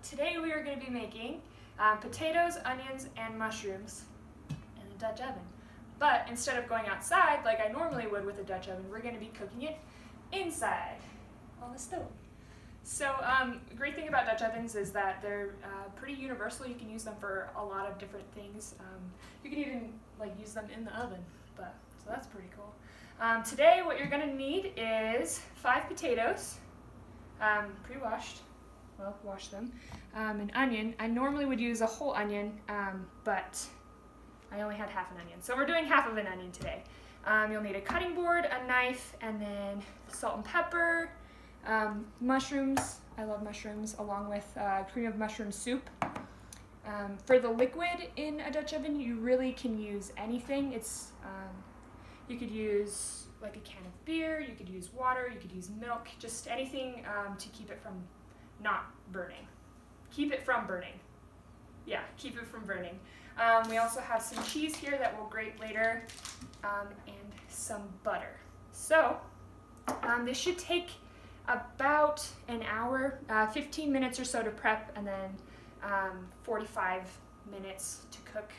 today we are going to be making potatoes, onions, and mushrooms in a Dutch oven. But instead of going outside like I normally would with a Dutch oven, we're going to be cooking it inside on the stove. So the great thing about Dutch ovens is that they're pretty universal. You can use them for a lot of different things. You can even use them in the oven, so that's pretty cool. Today what you're going to need is 5 potatoes, pre-washed. Well, wash them. An onion. I normally would use a whole onion, but I only had half an onion. So we're doing half of an onion today. You'll need a cutting board, a knife, and then salt and pepper, mushrooms. I love mushrooms, along with cream of mushroom soup. For the liquid in a Dutch oven, you really can use anything. You could use like a can of beer, you could use water, you could use milk, just anything to keep it from not burning. Keep it from burning. Yeah, keep it from burning. We also have some cheese here that we'll grate later, and some butter. So this should take about an hour, 15 minutes or so to prep, and then 45 minutes to cook.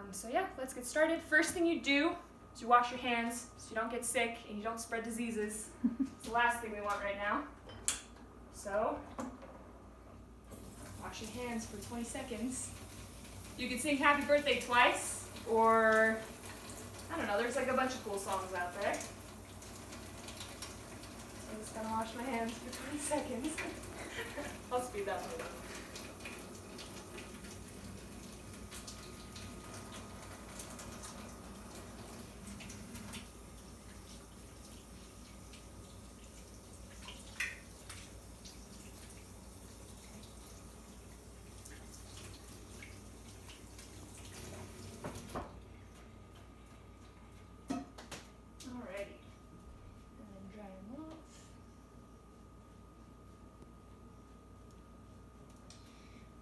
So yeah, let's get started. First thing you do is you wash your hands so you don't get sick and you don't spread diseases. It's the last thing we want right now. So, wash your hands for 20 seconds. You can sing happy birthday twice, or, I don't know, there's like a bunch of cool songs out there. So I'm just gonna wash my hands for 20 seconds. I'll speed that one up.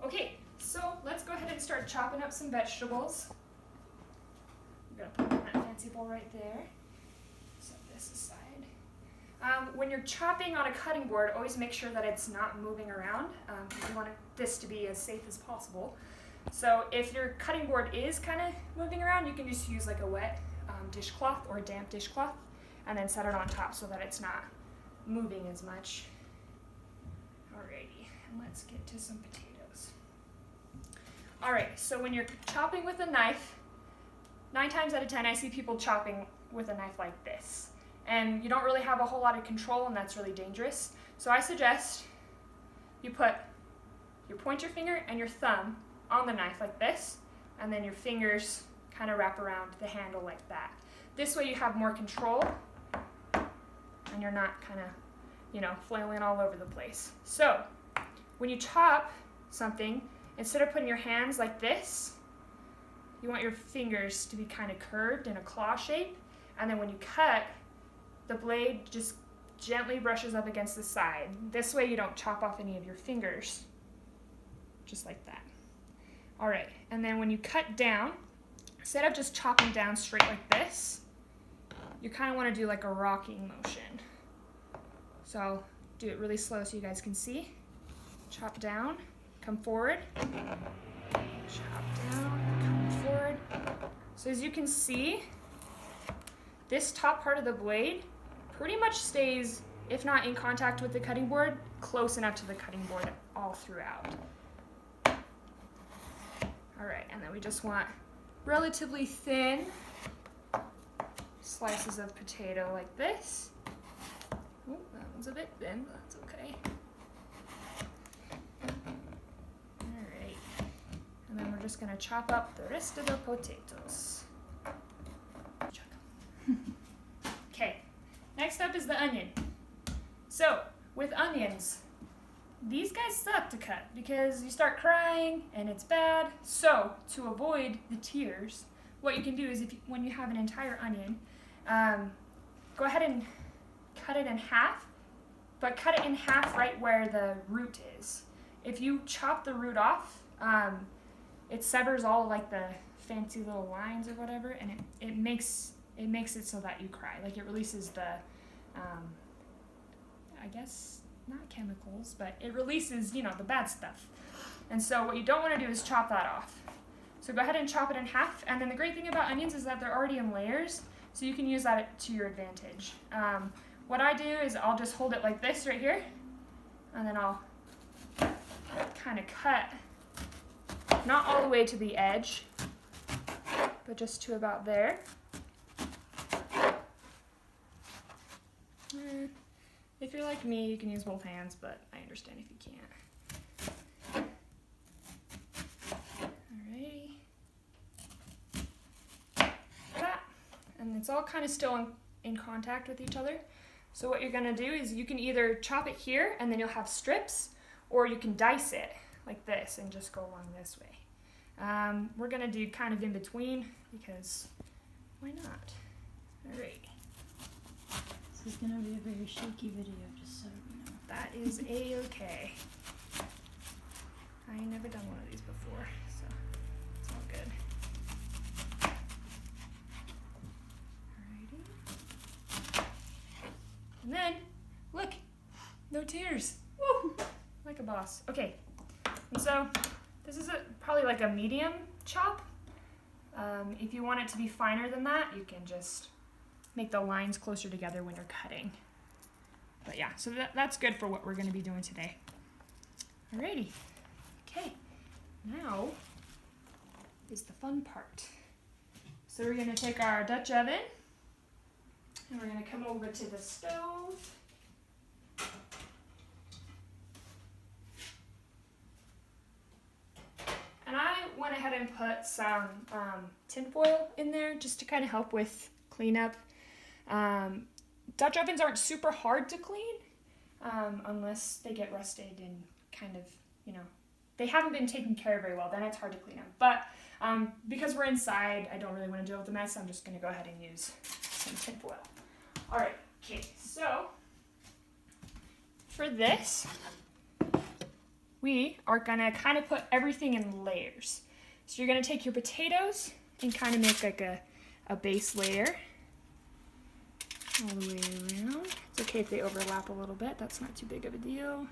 Okay, so let's go ahead and start chopping up some vegetables. I'm gonna put in that fancy bowl right there. Set this aside. When you're chopping on a cutting board, always make sure that it's not moving around. You want this to be as safe as possible. So if your cutting board is kind of moving around, you can just use like a wet dishcloth or a damp dishcloth, and then set it on top so that it's not moving as much. Alrighty, and let's get to some potatoes. Alright, so when you're chopping with a knife, 9 times out of 10 I see people chopping with a knife like this. And you don't really have a whole lot of control, and that's really dangerous. So I suggest you put your pointer finger and your thumb on the knife like this, and then your fingers kind of wrap around the handle like that. This way you have more control, and you're not kind of, flailing all over the place. So when you chop something, instead of putting your hands like this, you want your fingers to be kind of curved in a claw shape, and then when you cut, the blade just gently brushes up against the side. This way you don't chop off any of your fingers, just like that. All right, and then when you cut down, instead of just chopping down straight like this, you kind of want to do like a rocking motion. So I'll do it really slow so you guys can see. Chop down. Come forward, chop down, come forward. So as you can see, this top part of the blade pretty much stays, if not in contact with the cutting board, close enough to the cutting board all throughout. All right, and then we just want relatively thin slices of potato like this. Oh, that one's a bit thin, but that's okay. And then we're just going to chop up the rest of the potatoes. Okay, next up is the onion. So, with onions, these guys suck to cut because you start crying and it's bad. So, to avoid the tears, what you can do is when you have an entire onion, go ahead and cut it in half, but cut it in half right where the root is. If you chop the root off, it severs all like the fancy little lines or whatever, and it makes it so that you cry. Like it releases the, I guess not chemicals, but it releases, you know, the bad stuff. And so what you don't want to do is chop that off. So go ahead and chop it in half. And then the great thing about onions is that they're already in layers, so you can use that to your advantage. What I do is I'll just hold it like this right here, and then I'll kind of cut, not all the way to the edge, but just to about there. If you're like me, you can use both hands, but I understand if you can't. Alrighty. That. And it's all kind of still in contact with each other. So what you're gonna do is you can either chop it here and then you'll have strips, or you can dice it like this and just go along this way. We're gonna do kind of in between because why not? Alright. This is gonna be a very shaky video, just so you know. That is a-okay. I ain't never done one of these before, so it's all good. Alrighty. And then, look, no tears. Woo! Like a boss. Okay, and so this is probably like a medium chop. If you want it to be finer than that, you can just make the lines closer together when you're cutting. But yeah, so that's good for what we're going to be doing today. Alrighty. Okay, now is the fun part. So we're going to take our Dutch oven and we're going to come over to the stove. And I went ahead and put some tinfoil in there just to kind of help with cleanup. Dutch ovens aren't super hard to clean unless they get rusted and kind of, you know, they haven't been taken care of very well. Then it's hard to clean them. But because we're inside, I don't really want to deal with the mess. I'm just going to go ahead and use some tinfoil. All right, okay, so for this, we are going to kind of put everything in layers. So you're going to take your potatoes and kind of make like a base layer all the way around. It's okay if they overlap a little bit. That's not too big of a deal.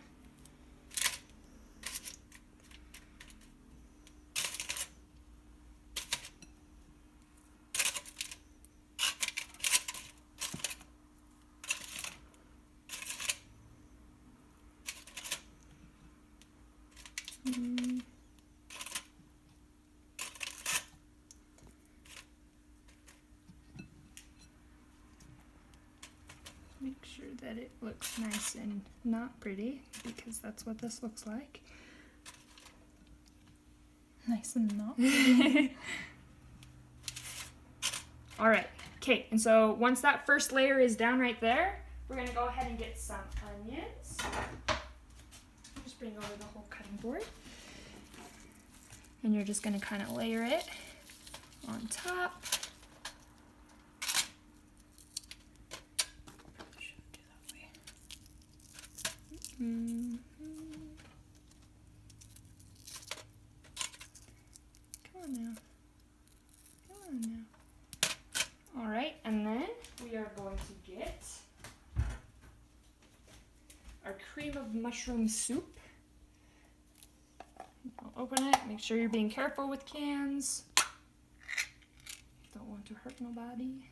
Make sure that it looks nice and not pretty, because that's what this looks like. Nice and not pretty. All right, okay, and so once that first layer is down right there, we're gonna go ahead and get some onions. Just bring over the whole cutting board. And you're just gonna kind of layer it on top. Mm-hmm. Come on now. Come on now. All right, and then we are going to get our cream of mushroom soup. I'll open it. Make sure you're being careful with cans. Don't want to hurt nobody.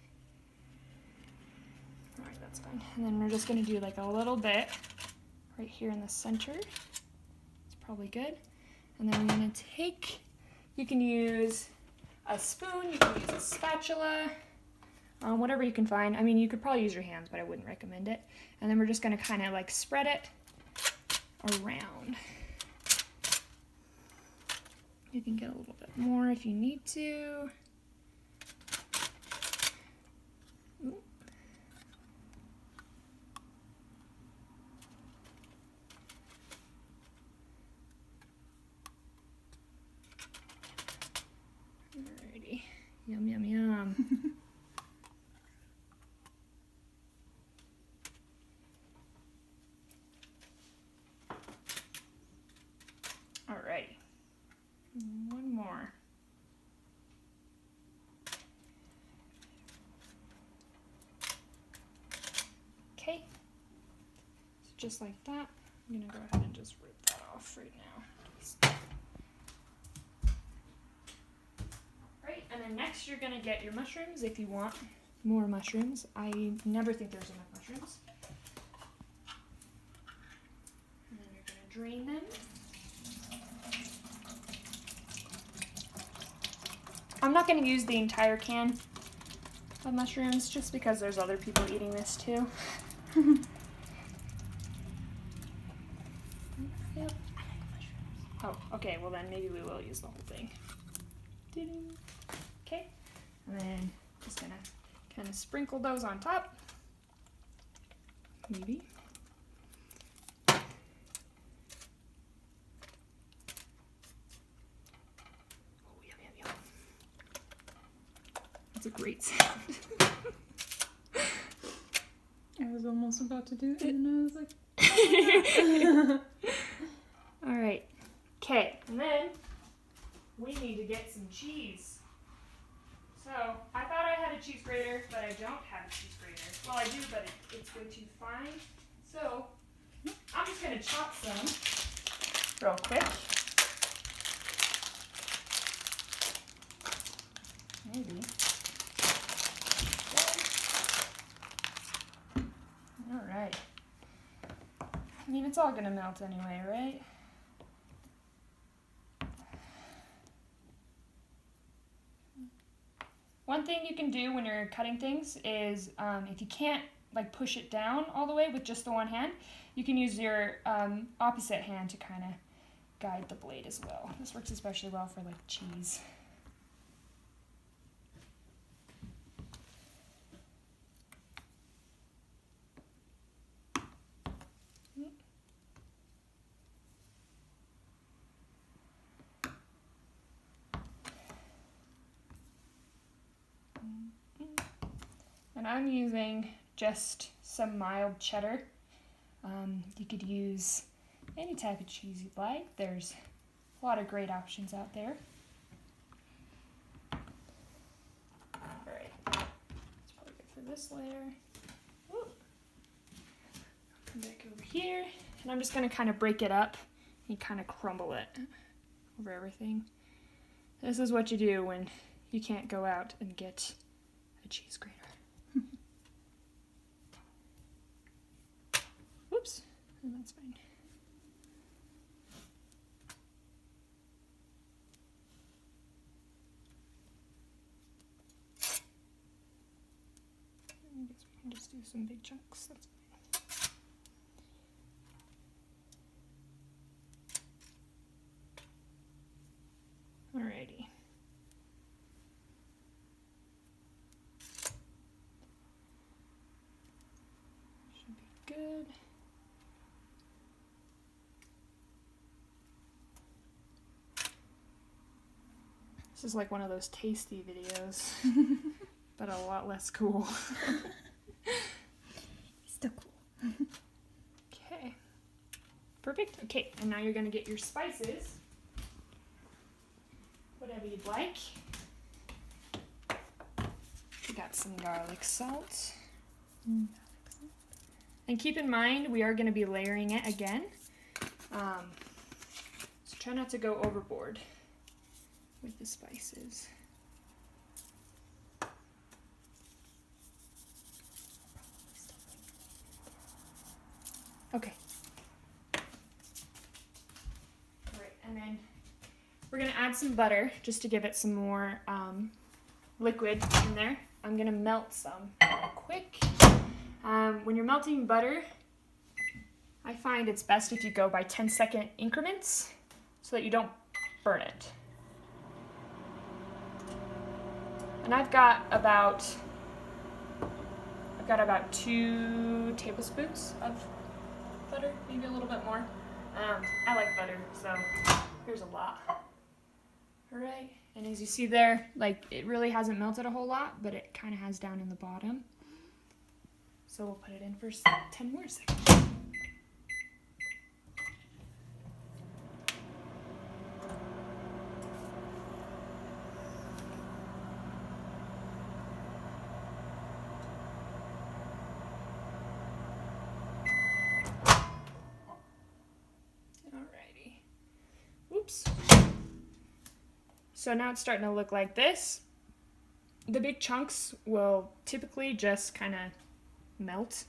All right, that's fine. And then we're just going to do like a little bit right here in the center. It's probably good. And then I'm going to take, you can use a spoon, you can use a spatula, whatever you can find. I mean, you could probably use your hands, but I wouldn't recommend it. And then we're just going to kind of like spread it around. You can get a little bit more if you need to. Ooh. Alrighty. Yum, yum, yum. Alrighty. One more. Okay. So just like that. I'm gonna go ahead and just rip that off right now. Right, and then next you're gonna get your mushrooms if you want more mushrooms. I never think there's enough mushrooms. And then you're gonna drain them. I'm not gonna use the entire can of mushrooms just because there's other people eating this too. Yep. Oh, okay, well then maybe we will use the whole thing. Okay, and then just gonna kind of sprinkle those on top. Maybe. Oh, yum, yum, yum. That's a great sound. I was almost about to do it, and I was like, All right. Okay, and then we need to get some cheese. So I thought I had a cheese grater, but I don't have a cheese grater. Well, I do, but it's way too fine. So I'm just gonna chop some real quick. Maybe. All right. I mean, it's all gonna melt anyway, right? One thing you can do when you're cutting things is if you can't like push it down all the way with just the one hand, you can use your opposite hand to kind of guide the blade as well. This works especially well for like cheese. And I'm using just some mild cheddar. You could use any type of cheese you'd like. There's a lot of great options out there. Alright, that's probably good for this layer. Woo. Come back over here, and I'm just going to kind of break it up and kind of crumble it over everything. This is what you do when you can't go out and get a cheese grater. Whoops, and that's fine. I guess we can just do some big chunks, that's fine. Alrighty. Should be good. This is like one of those tasty videos, but a lot less cool. still cool. Okay. Perfect. Okay, and now you're gonna get your spices. Whatever you'd like. We got some garlic salt. And keep in mind, we are gonna be layering it again. So try not to go overboard with the spices. Okay. Alright, and then we're gonna add some butter just to give it some more liquid in there. I'm gonna melt some real quick. When you're melting butter, I find it's best if you go by 10-second increments so that you don't burn it. And I've got about 2 tablespoons of butter, maybe a little bit more. I like butter, so here's a lot. All right, and as you see there, like it really hasn't melted a whole lot, but it kind of has down in the bottom. So we'll put it in for 10 more seconds. So now it's starting to look like this. The big chunks will typically just kind of melt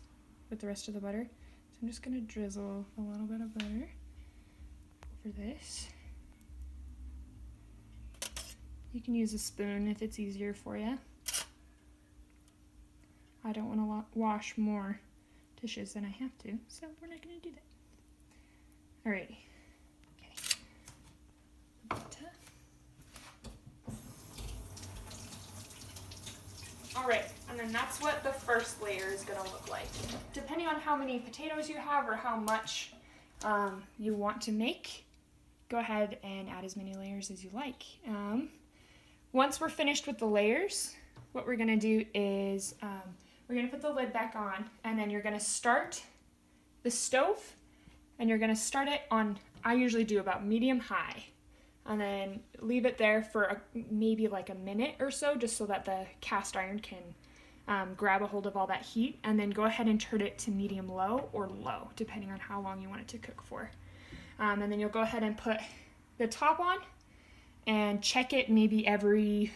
with the rest of the butter. So I'm just going to drizzle a little bit of butter over this. You can use a spoon if it's easier for you. I don't want to wash more dishes than I have to, so we're not going to do that. Alrighty. Okay. Butter. Alright, and then that's what the first layer is going to look like. Depending on how many potatoes you have or how much you want to make, go ahead and add as many layers as you like. Once we're finished with the layers, what we're going to do is we're going to put the lid back on, and then you're going to start the stove, and you're going to start it on, I usually do about medium-high, and then leave it there for maybe like a minute or so, just so that the cast iron can grab a hold of all that heat, and then go ahead and turn it to medium-low or low, depending on how long you want it to cook for. And then you'll go ahead and put the top on, and check it maybe every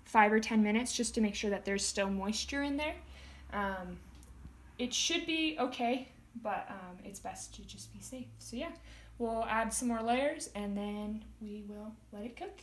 5 or 10 minutes just to make sure that there's still moisture in there. It should be okay, but it's best to just be safe. So yeah, we'll add some more layers and then we will let it cook.